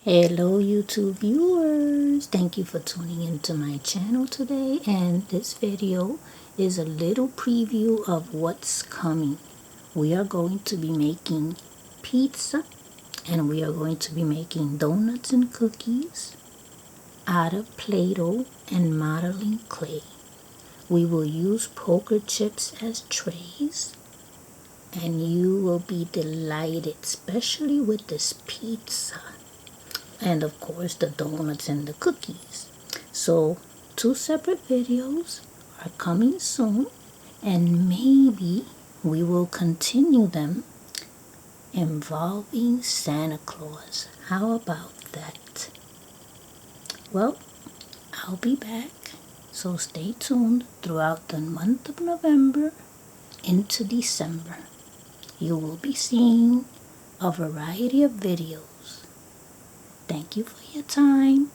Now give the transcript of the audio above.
Hello YouTube viewers, thank you for tuning into my channel today, and this video is a little preview of what's coming. We are going to be making pizza, and we are going to be making donuts and cookies out of Play-Doh and modeling clay. We will use poker chips as trays, and you will be delighted, especially with this pizza. And of course the donuts and the cookies. So 2 separate videos are coming soon, and maybe we will continue them involving Santa Claus. How about that? Well, I'll be back, so stay tuned throughout the month of November into December. You will be seeing a variety of videos. Thank you for your time.